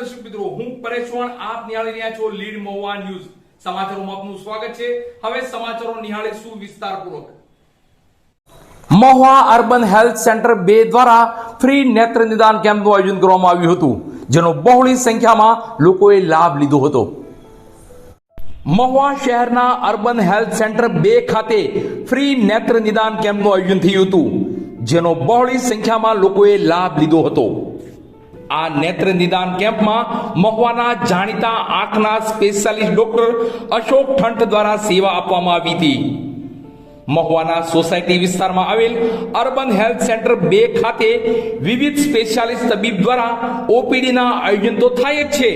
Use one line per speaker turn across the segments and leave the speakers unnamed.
દર્શક મિત્રો, હું પરેશ ચૌહાણ, આપ નિહાળી રહ્યા છો લીડ મહુવા ન્યૂઝ. સમાચારોમાં આપનું સ્વાગત છે. હવે સમાચારો નિહાળીશું વિસ્તારપૂર્વક. મહુવા અર્બન હેલ્થ સેન્ટર 2 દ્વારા ફ્રી નેત્ર નિદાન કેમ્પનું આયોજન કરવામાં આવ્યું હતું, જેનો બહોળી સંખ્યામાં લોકોએ લાભ લીધો હતો. મહુવા શહેરના અર્બન હેલ્થ સેન્ટર 2 ખાતે ફ્રી નેત્ર નિદાન કેમ્પનું આયોજન થયું હતું, જેનો બહોળી સંખ્યામાં લોકોએ લાભ લીધો હતો. આ નેત્ર નિદાન કેમ્પમાં મહુવાના જાણીતા આંખના સ્પેશિયાલિસ્ટ ડોક્ટર અશોક ઠંટ દ્વારા સેવા આપવામાં આવી હતી. મહુવાના સોસાયટી વિસ્તારમાં આવેલ અર્બન હેલ્થ સેન્ટર 2 ખાતે વિવિધ સ્પેશિયાલિસ્ટ તબીબ દ્વારા ઓપીડીના આયોજન તો થાય જ છે,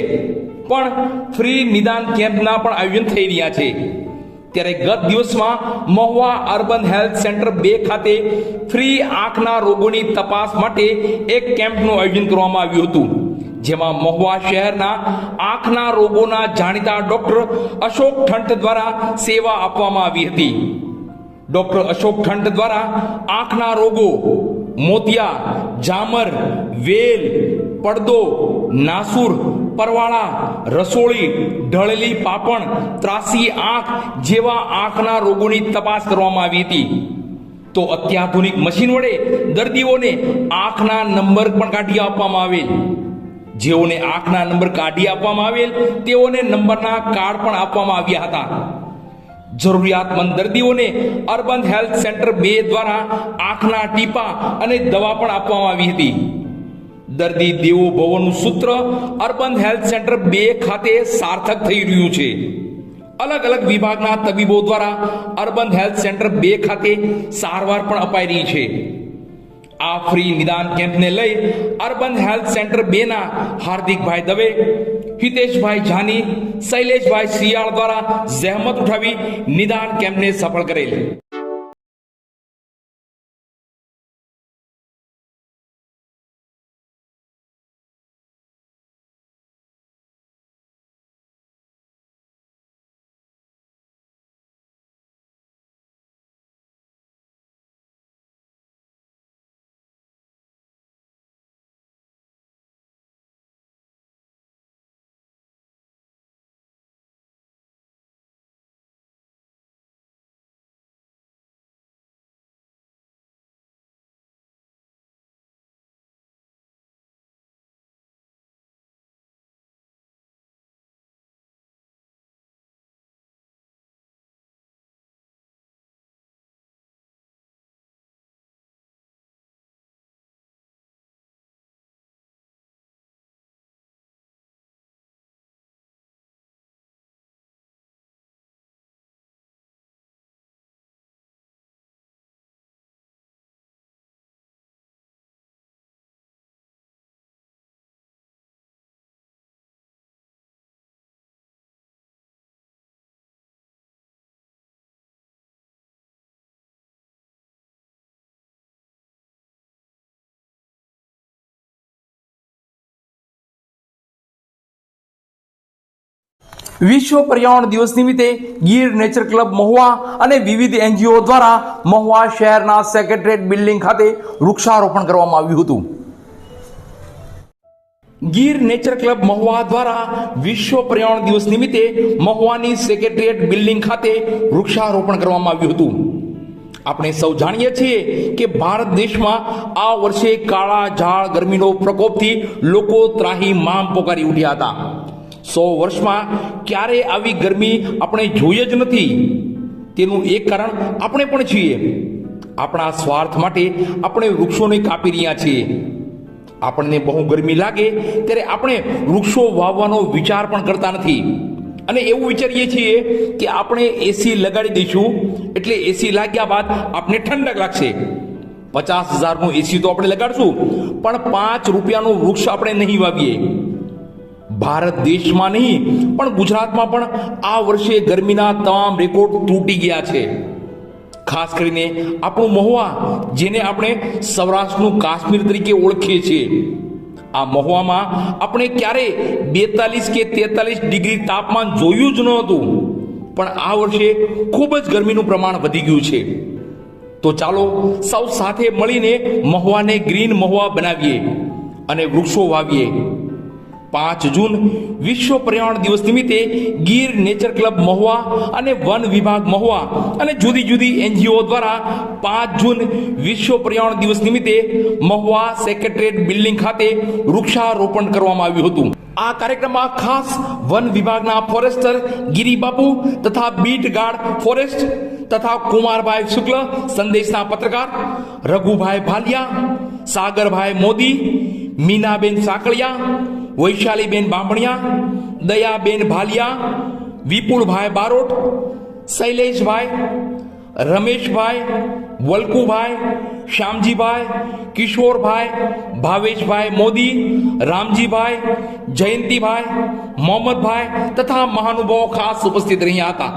પણ ફ્રી નિદાન કેમ્પના પણ આયોજન થઈ રહ્યા છે. ત્યારે ગત દિવસમાં મહુવા અર્બન હેલ્થ સેન્ટર 2 ખાતે ફ્રી આંખના રોગોની તપાસ માટે એક કેમ્પનું આયોજન કરવામાં આવ્યું હતું, જેમાં મહુવા શહેરના આંખના રોગોના જાણીતા ડોક્ટર અશોક ઠંટ દ્વારા સેવા આપવામાં આવી હતી. ડોક્ટર અશોક ઠંટ દ્વારા આંખના રોગો મોતિયા, જામર, વેલ, પડદો, નાસુર, પરવાળા, રસોળી, ઢળેલી પાપણ, ત્રાસી આંખ જેવા આંખના રોગોની તપાસ કરવામાં આવી હતી. તો અત્યાધુનિક મશીન વડે દર્દીઓને આંખના નંબર પણ કાઢી આપવામાં આવેલ. જેઓને આંખના નંબર કાઢી આપવામાં આવેલ તેઓને નંબરના કાર્ડ પણ આપવામાં આવ્યા હતા. જરૂરિયાતમંદ દર્દીઓને અર્બન હેલ્થ સેન્ટર 2 દ્વારા આંખના ટીપા અને દવા પણ આપવામાં આવી હતી. દર્દી દેવો ભવનું સૂત્ર અર્બન હેલ્થ સેન્ટર 2 ખાતે સાર્થક થઈ રહ્યું છે. અલગ અલગ વિભાગના તબીબો દ્વારા અર્બન હેલ્થ સેન્ટર 2 ખાતે સારવાર પણ અપાઈ રહી છે. આ ફ્રી નિદાન કેમ્પને લઈ અર્બન હેલ્થ સેન્ટર 2 ના હાર્દિકભાઈ દવે, હિતેશભાઈ જાની, શૈલેષભાઈ શિયાળ દ્વારા જહેમત ઉઠાવી નિદાન કેમ્પને સફળ કરેલ. વિશ્વ પર્યાવરણ દિવસ નિમિત્તે ગીર નેચર ક્લબ મહુવા અને વિવિધ એનજીઓ દ્વારા મહુવા શહેરના સેક્રેટરીએટ બિલ્ડિંગ ખાતે વૃક્ષારોપણ કરવામાં આવ્યું હતું. ગીર નેચર ક્લબ મહુવા દ્વારા વિશ્વ પર્યાવરણ દિવસ નિમિત્તે મહુવાની સેક્રેટરીએટ બિલ્ડિંગ ખાતે વૃક્ષારોપણ કરવામાં આવ્યું હતું. આપણે સૌ જાણીએ છીએ કે ભારત દેશમાં આ વર્ષે કાળા ઝાડ ગરમીનો પ્રકોપથી લોકો ત્રાહીમામ પોકારી ઉઠ્યા હતા. 100 વર્ષમાં ક્યારે આવી ગરમી આપણે જોઈ જ નથી. તેનું એક કારણ આપણે પણ છીએ. આપણા સ્વાર્થ માટે આપણે વૃક્ષોને કાપી રહ્યા છીએ. આપણને બહુ ગરમી લાગે ત્યારે આપણે વૃક્ષો વાવવાનો વિચાર પણ કરતા નથી, અને એવું વિચારીએ છીએ કે આપણે એસી લગાડી દઈશું એટલે એસી લાગ્યા બાદ આપણે ઠંડક લાગશે. 50,000નું એસી તો આપણે લગાડશું, પણ 5 રૂપિયાનું વૃક્ષ આપણે નહીં વાવીએ. ભારત દેશમાં નહીં પણ ગુજરાતમાં પણ આ વર્ષે ગરમીના તમામ રેકોર્ડ તૂટી ગયા છે. ખાસ કરીને આપણું મહુવા, જેને આપણે સૌરાષ્ટ્રનું કાશ્મીર તરીકે ઓળખીએ છીએ, આ મહુવામાં આપણે ક્યારે 42 કે 43 ડિગ્રી તાપમાન જોયું જ નહોતું, પણ આ વર્ષે ખૂબ જ ગરમીનું પ્રમાણ વધી ગયું છે. તો ચાલો સૌ સાથે મળીને મહુવાને ગ્રીન મહુવા બનાવીએ અને વૃક્ષો વાવીએ. 5 જૂન વિશ્વ પર્યાવરણ દિવસ નિમિત્તે ગીર નેચર ક્લબ મહુવા અને વન વિભાગ મહુવા અને જુદી જુદી એનજીઓ દ્વારા 5 જૂન વિશ્વ પર્યાવરણ દિવસ નિમિત્તે મહુવા સેક્રેટરીએટ બિલ્ડિંગ ખાતે વૃક્ષારોપણ કરવામાં આવ્યું હતું. આ કાર્યક્રમમાં ખાસ વન વિભાગના ફોરેસ્ટર ગિરિબાપુ તથા બીટ ગાર્ડ ફોરેસ્ટ તથા કુમારભાઈ શુક્લ સંદેશના પત્રકાર, રઘુભાઈ ભાલિયા, સાગરભાઈ મોદી, મીનાબેન સાકળિયા, વૈશાલીબેન બામણિયા, દયાબેન ભાલિયા, વિપુલભાઈ બારોટ, શૈલેષભાઈ, રમેશભાઈ, વલ્કુભાઈ, શ્યામજીભાઈ, કિશોરભાઈ, ભાવેશભાઈ મોદી, રામજીભાઈ, જયંતિભાઈ, મોહમ્મદભાઈ તથા મહાનુભાવો ખાસ ઉપસ્થિત રહ્યા હતા.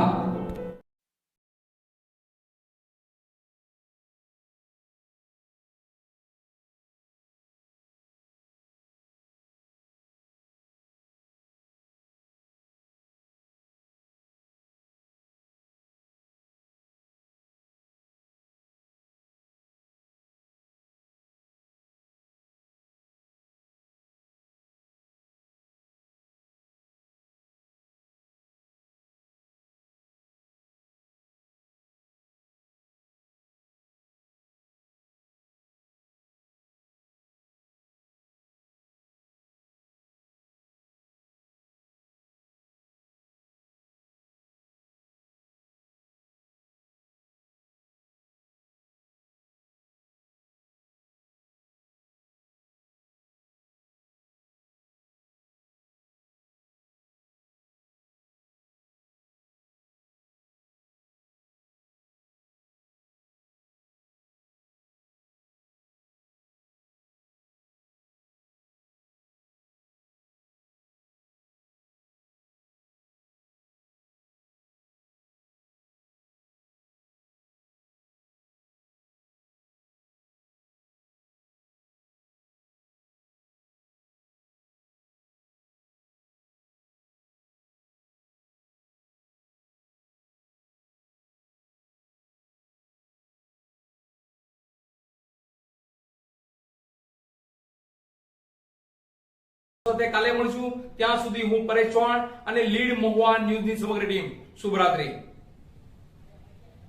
કાલે મળશું. ત્યાં સુધી હું પરેશ ચૌહાણ અને લીડ મહુવા ન્યૂઝની સમગ્ર ટીમ શુભરાત્રી.